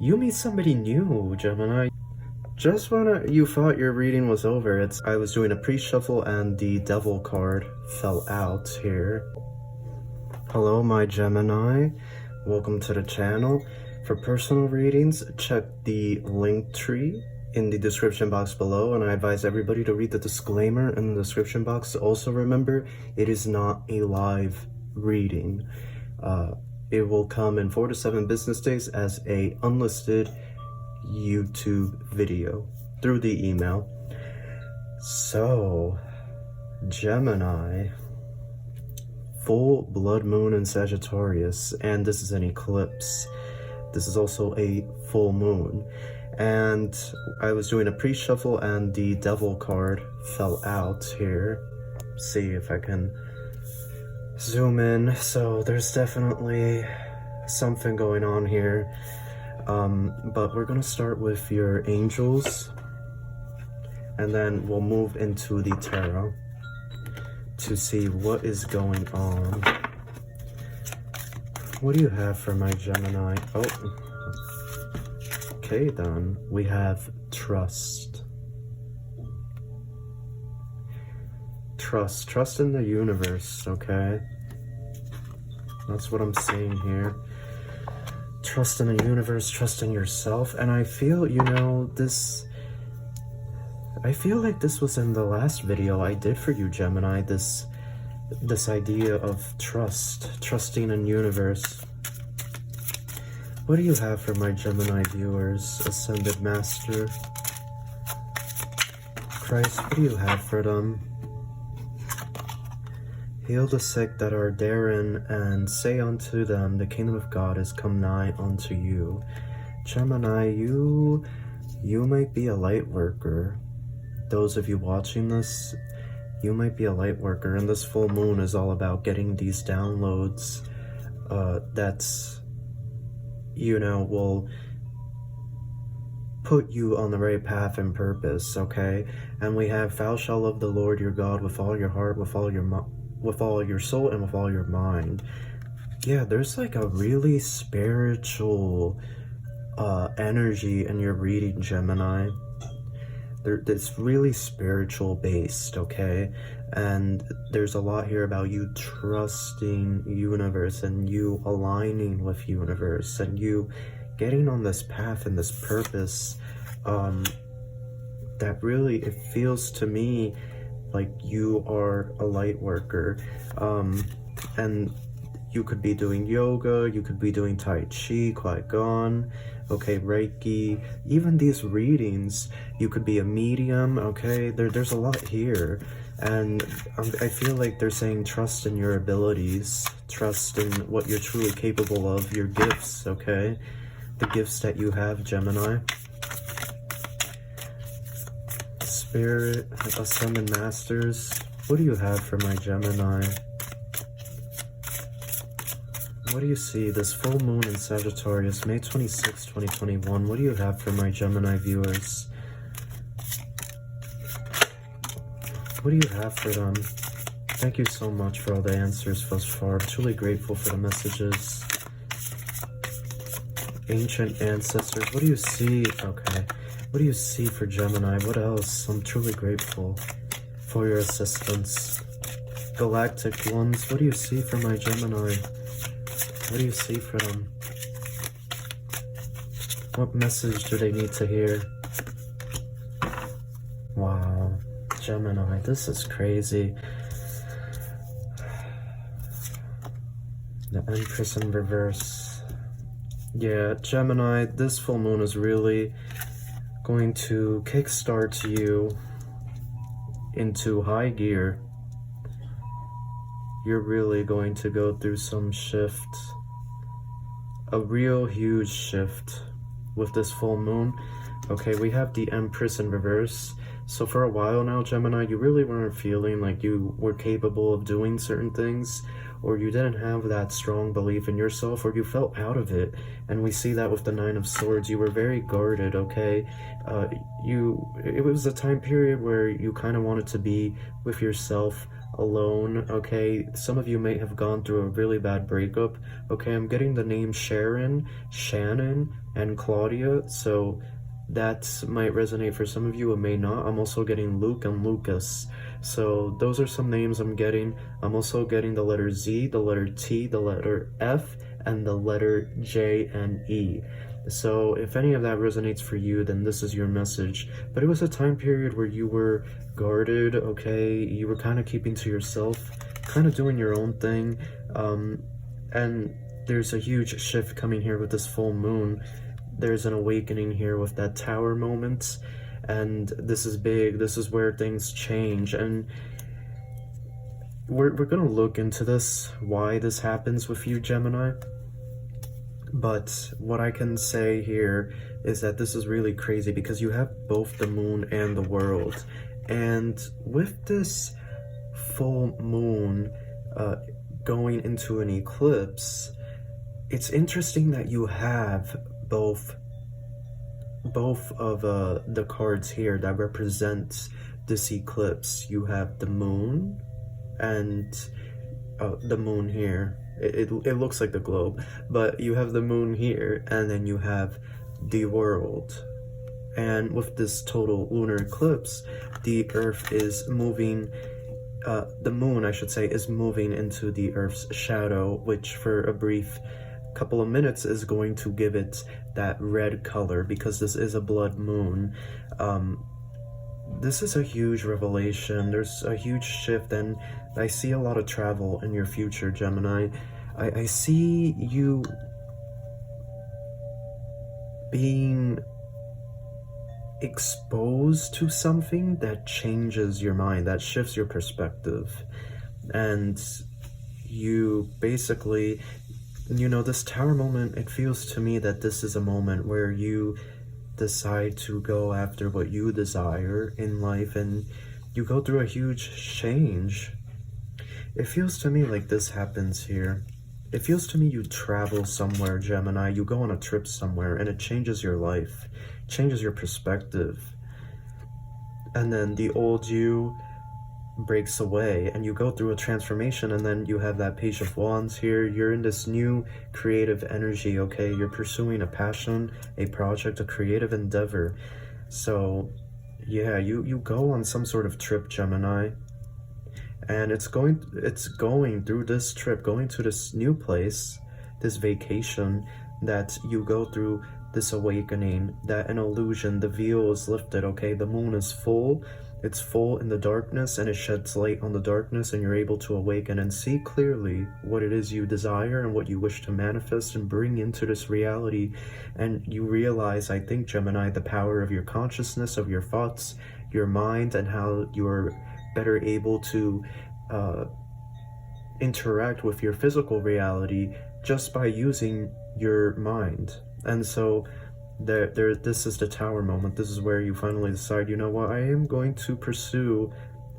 You meet somebody new, Gemini. Just when you thought your reading was over, I was doing a pre-shuffle and the devil card fell out here. Hello, my Gemini. Welcome to the channel. For personal readings, check the link tree in the description box below, and I advise everybody to read the disclaimer in the description box. Also remember, it is not a live reading. It will come in 4 to 7 business days as a unlisted YouTube video through the email. So, Gemini, full blood moon in Sagittarius, and this is an eclipse. This is also a full moon. And I was doing a pre-shuffle and the devil card fell out here. See if I can zoom in. So there's definitely something going on here. But we're gonna start with your angels, and then we'll move into the tarot to see what is going on. What do you have for my Gemini? Oh, okay then. We have trust. Trust in the universe, okay? That's what I'm seeing here. Trust in the universe, trust in yourself. And I feel, you know, I feel like this was in the last video I did for you, Gemini, this idea of trusting in universe. What do you have for my Gemini viewers? Ascended Master, Christ, what do you have for them? Heal the sick that are therein, and say unto them, the kingdom of God is come nigh unto you. Gemini, you might be a light worker. Those of you watching this, you might be a light worker, and this full moon is all about getting these downloads that's, you know, will put you on the right path and purpose, okay? And we have, thou shalt love the Lord your God with all your heart, with all your soul, and with all your mind. Yeah, there's like a really spiritual energy in your reading, Gemini. It's really spiritual based, okay? And there's a lot here about you trusting universe, and you aligning with universe, and you getting on this path and this purpose that really, it feels to me like you are a light worker. And you could be doing yoga, you could be doing Tai Chi, Qui-Gon, okay, Reiki, even these readings, you could be a medium, okay? There's a lot here. And I feel like they're saying trust in your abilities, trust in what you're truly capable of, your gifts, okay? The gifts that you have, Gemini. Spirit, Ascended Masters, what do you have for my Gemini? What do you see? This full moon in Sagittarius, May 26, 2021. What do you have for my Gemini viewers? What do you have for them? Thank you so much for all the answers thus far. I'm truly grateful for the messages. Ancient ancestors, what do you see? Okay. What do you see for Gemini? What else? I'm truly grateful for your assistance. Galactic ones, what do you see for my Gemini? What do you see for them? What message do they need to hear? Wow, Gemini, this is crazy. The Empress in reverse. Yeah, Gemini, this full moon is really going to kickstart you into high gear. You're really going to go through some shift, a real huge shift with this full moon. Okay, we have the Empress in reverse. So for a while now, Gemini, you really weren't feeling like you were capable of doing certain things, or you didn't have that strong belief in yourself, or you felt out of it. And we see that with the Nine of Swords. You were very guarded, okay? It was a time period where you kind of wanted to be with yourself, alone, okay? Some of you may have gone through a really bad breakup, okay? I'm getting the name Sharon, Shannon, and Claudia, so that might resonate for some of you, it may not. I'm also getting Luke and Lucas, so those are some names I'm getting. I'm also getting the letter Z, the letter T, the letter F, and the letter J and E. So if any of that resonates for you, then this is your message. But it was a time period where you were guarded, okay? You were kind of keeping to yourself, kind of doing your own thing, and there's a huge shift coming here with this full moon. There's an awakening here with that tower moment, and this is big. This is where things change, and we're gonna look into this, why this happens with you, Gemini. But what I can say here is that this is really crazy because you have both the moon and the world, and with this full moon going into an eclipse, it's interesting that you have both of the cards here that represent this eclipse. You have the moon and the moon here. It looks like the globe, but you have the moon here, and then you have the world. And with this total lunar eclipse, the Earth is moving, the moon, I should say, is moving into the Earth's shadow, which for a brief couple of minutes is going to give it that red color, because this is a blood moon. This is a huge revelation. There's a huge shift, and I see a lot of travel in your future, Gemini. I see you being exposed to something that changes your mind, that shifts your perspective. And you basically, you know, this tower moment, it feels to me that this is a moment where you decide to go after what you desire in life, and you go through a huge change. It feels to me like this happens here. It feels to me you travel somewhere, Gemini. You go on a trip somewhere, and it changes your life, changes your perspective. And then the old you breaks away, and you go through a transformation, and then you have that Page of Wands here. You're in this new creative energy, okay? You're pursuing a passion, a project, a creative endeavor. So yeah, you go on some sort of trip, Gemini, and it's going through this trip, going to this new place, this vacation, that you go through this awakening, that an illusion, the veil is lifted, okay? The moon is full. It's full in the darkness, and it sheds light on the darkness, and you're able to awaken and see clearly what it is you desire and what you wish to manifest and bring into this reality. And you realize, I think, Gemini, the power of your consciousness, of your thoughts, your mind, and how you're better able to interact with your physical reality just by using your mind. And so this is the tower moment. This is where you finally decide, you know what, I am going to pursue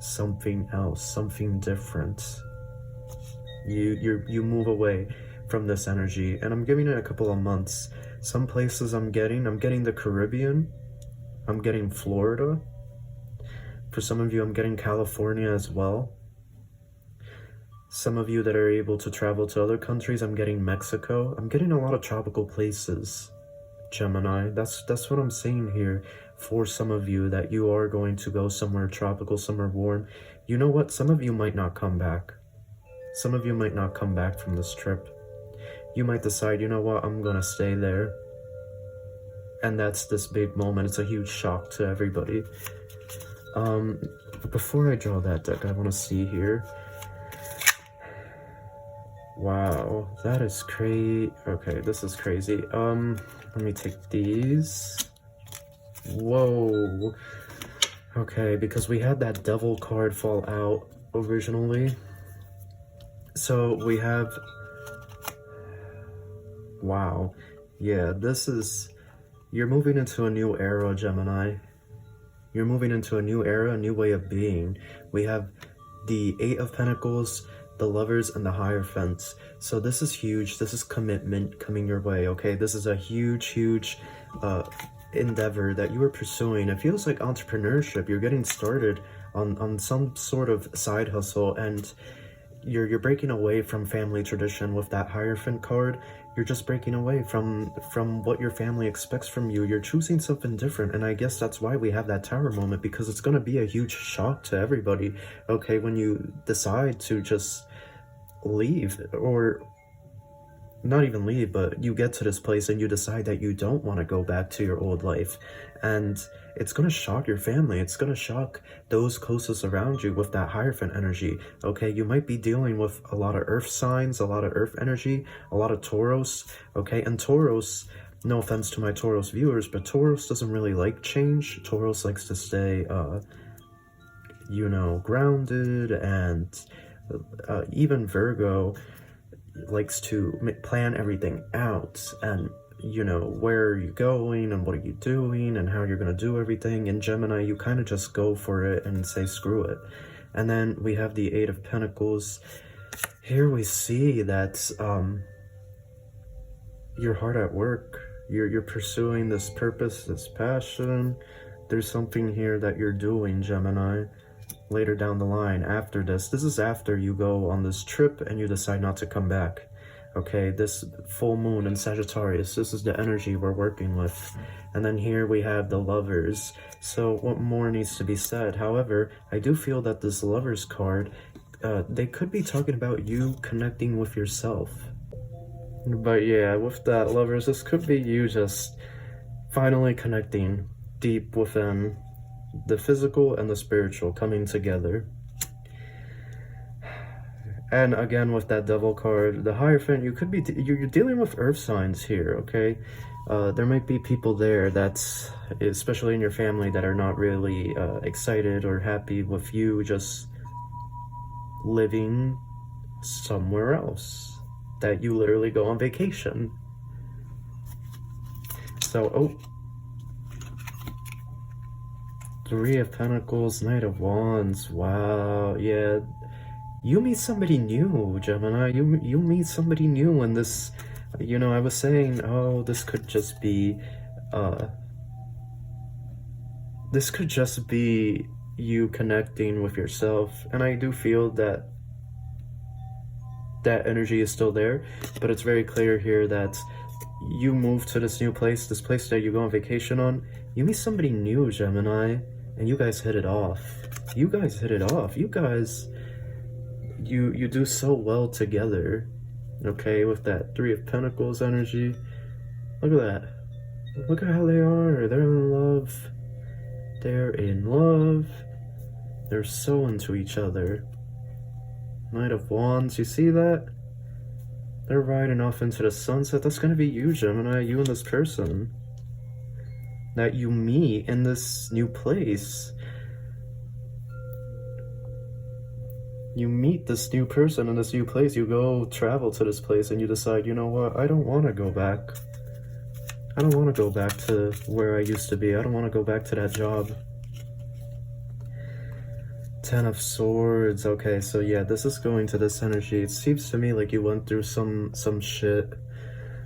something else, something different. You move away from this energy, and I'm giving it a couple of months. Some places I'm getting the Caribbean, I'm getting Florida. For some of you, I'm getting California as well. Some of you that are able to travel to other countries, I'm getting Mexico. I'm getting a lot of tropical places, Gemini. That's what I'm saying here for some of you, that you are going to go somewhere tropical, somewhere warm. You know what? Some of you might not come back. Some of you might not come back from this trip. You might decide, you know what? I'm gonna stay there. And that's this big moment. It's a huge shock to everybody. Before I draw that deck, I want to see here. Wow, that is crazy. Okay, this is crazy. Let me take these. Whoa. Okay, because we had that devil card fall out originally. So we have, wow. Yeah, this is, you're moving into a new era, Gemini. You're moving into a new era, a new way of being. We have the Eight of Pentacles, the Lovers, and the Hierophant. So this is huge. This is commitment coming your way, okay? This is a huge endeavor that you are pursuing. It feels like entrepreneurship. You're getting started on some sort of side hustle, and you're breaking away from family tradition with that Hierophant card. You're just breaking away from what your family expects from you. You're choosing something different, and I guess that's why we have that Tower moment, because it's going to be a huge shock to everybody, okay, when you decide to just leave, or not even leave, but you get to this place and you decide that you don't want to go back to your old life. And it's going to shock your family. It's going to shock those closest around you with that Hierophant energy. Okay, you might be dealing with a lot of earth signs, a lot of earth energy, a lot of Tauros. Okay, and Tauros, no offense to my Tauros viewers, but Tauros doesn't really like change. Tauros likes to stay, you know, grounded, and even Virgo likes to plan everything out, and you know, where are you going and what are you doing and how you're going to do everything. In Gemini, you kind of just go for it and say screw it. And then we have the Eight of Pentacles. Here we see that you're hard at work. You're pursuing this purpose, this passion. There's something here that you're doing, Gemini, later down the line after this. This is after you go on this trip and you decide not to come back. Okay, this full moon in Sagittarius, this is the energy we're working with. And then here we have the Lovers. So what more needs to be said? However, I do feel that this Lovers card, they could be talking about you connecting with yourself. But yeah, with that Lovers, this could be you just finally connecting deep within the physical and the spiritual coming together. And again, with that Devil card, the Hierophant, you could be you're dealing with earth signs here, okay? There might be people there that's, especially in your family, that are not really excited or happy with you just living somewhere else, that you literally go on vacation. So, oh, Three of Pentacles, Knight of Wands, wow, yeah. You meet somebody new, Gemini. You meet somebody new, and this, you know, I was saying, oh, this could just be you connecting with yourself. And I do feel that that energy is still there, but it's very clear here that you move to this new place, this place that you go on vacation on. You meet somebody new, Gemini, and you guys hit it off. You guys hit it off. You guys, you do so well together, okay, with that Three of Pentacles energy. Look at that. Look at how they are. They're in love. They're in love. They're so into each other. Knight of Wands, you see that? They're riding off into the sunset. That's going to be you, Gemini, you and this person that you meet in this new place. You meet this new person in this new place. You go travel to this place and you decide, you know what, I don't want to go back. I don't want to go back to where I used to be. I don't want to go back to that job. Ten of Swords. Okay, so yeah, this is going to this energy. It seems to me like you went through some shit,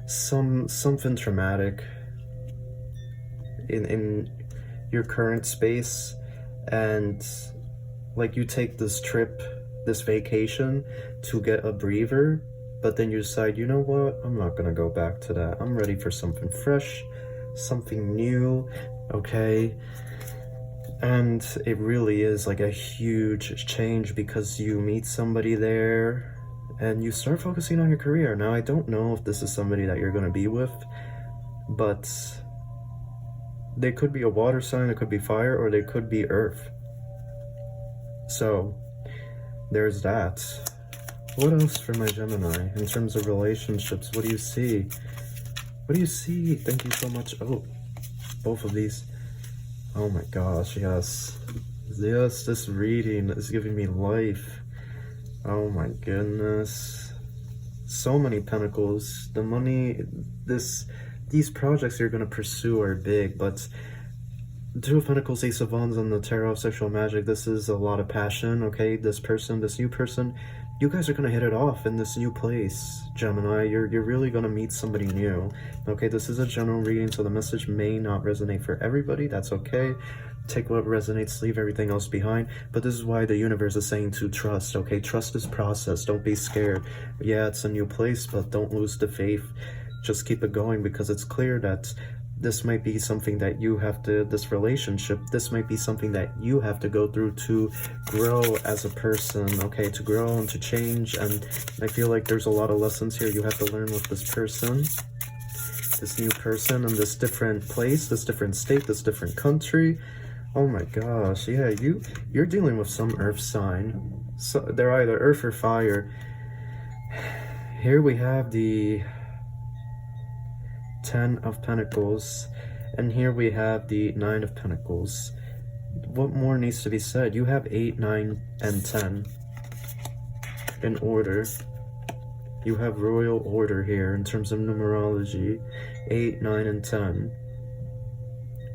something traumatic in your current space, and like you take this trip, this vacation to get a breather, but then you decide, you know what, I'm not gonna go back to that. I'm ready for something fresh, something new, okay? And it really is like a huge change, because you meet somebody there and you start focusing on your career. Now, I don't know if this is somebody that you're gonna be with, but they could be a water sign, it could be fire, or they could be earth. So there's that. What else for my Gemini in terms of relationships? What do you see? What do you see? Thank you so much. Oh, both of these. Oh my gosh, yes. Yes, this reading is giving me life. Oh my goodness. So many pentacles. The money, these projects you're going to pursue are big, but Two of Pentacles, Ace of Wands on the Tarot of Sexual Magic, this is a lot of passion, okay? This person, this new person, you guys are gonna hit it off in this new place, Gemini. You're really gonna meet somebody new. Okay, this is a general reading, so the message may not resonate for everybody. That's okay. Take what resonates, leave everything else behind. But this is why the universe is saying to trust, okay? Trust this process. Don't be scared. Yeah, it's a new place, but don't lose the faith. Just keep it going, because it's clear that this might be something that you have to, this relationship, this might be something that you have to go through to grow as a person, okay? To grow and to change. And I feel like there's a lot of lessons here you have to learn with this person. This new person in this different place, this different state, this different country. Oh my gosh, yeah, you're dealing with some earth sign. So they're either earth or fire. Here we have the 10 of Pentacles, and here we have the 9 of Pentacles. What more needs to be said? You have 8, 9, and 10 in order. You have royal order here in terms of numerology. 8, 9, and 10.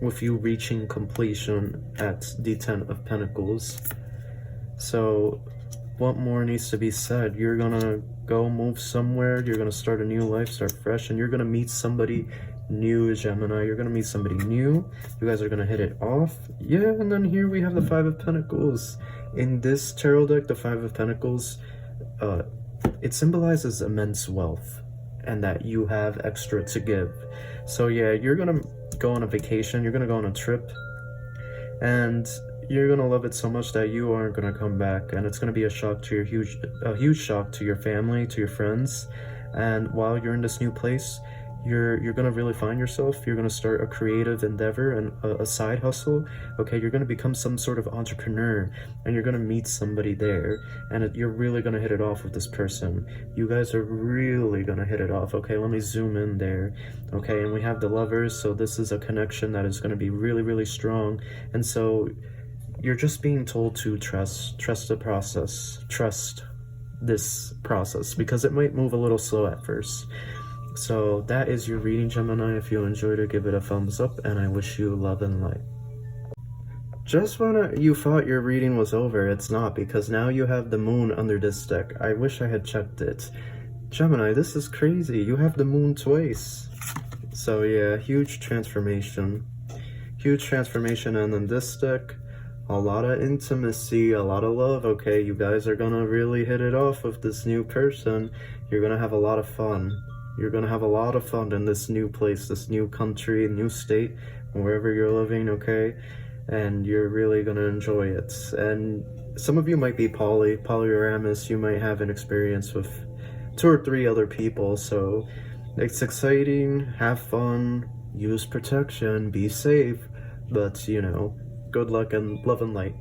With you reaching completion at the 10 of Pentacles. So what more needs to be said? You're gonna go move somewhere, you're gonna start a new life, start fresh, and you're gonna meet somebody new, Gemini. You're gonna meet somebody new. You guys are gonna hit it off. Yeah, and then here we have the 5 of Pentacles. In this tarot deck, the 5 of Pentacles, it symbolizes immense wealth and that you have extra to give. So yeah, you're gonna go on a vacation, you're gonna go on a trip, and you're gonna love it so much that you aren't gonna come back, and it's gonna be a shock to your huge shock to your family, to your friends. And while you're in this new place, you're gonna really find yourself. You're gonna start a creative endeavor and a side hustle. Okay, you're gonna become some sort of entrepreneur, and you're gonna meet somebody there, and you're really gonna hit it off with this person. You guys are really gonna hit it off. Okay, let me zoom in there. Okay, and we have the Lovers, so this is a connection that is gonna be really strong. And so you're just being told to trust the process, trust this process, because it might move a little slow at first. So that is your reading, Gemini. If you enjoyed it, give it a thumbs up, and I wish you love and light. Just when you thought your reading was over, it's not, because now you have the moon under this deck. I wish I had checked it. Gemini, this is crazy. You have the moon twice. So yeah, huge transformation. Huge transformation, and in this deck, a lot of intimacy, a lot of love. Okay, you guys are gonna really hit it off with this new person. You're gonna have a lot of fun. You're gonna have a lot of fun in this new place, this new country, new state, wherever you're living, okay? And you're really gonna enjoy it. And some of you might be polyamorous. You might have an experience with 2 or 3 other people, so it's exciting. Have fun, use protection, be safe, but you know, good luck and love and light.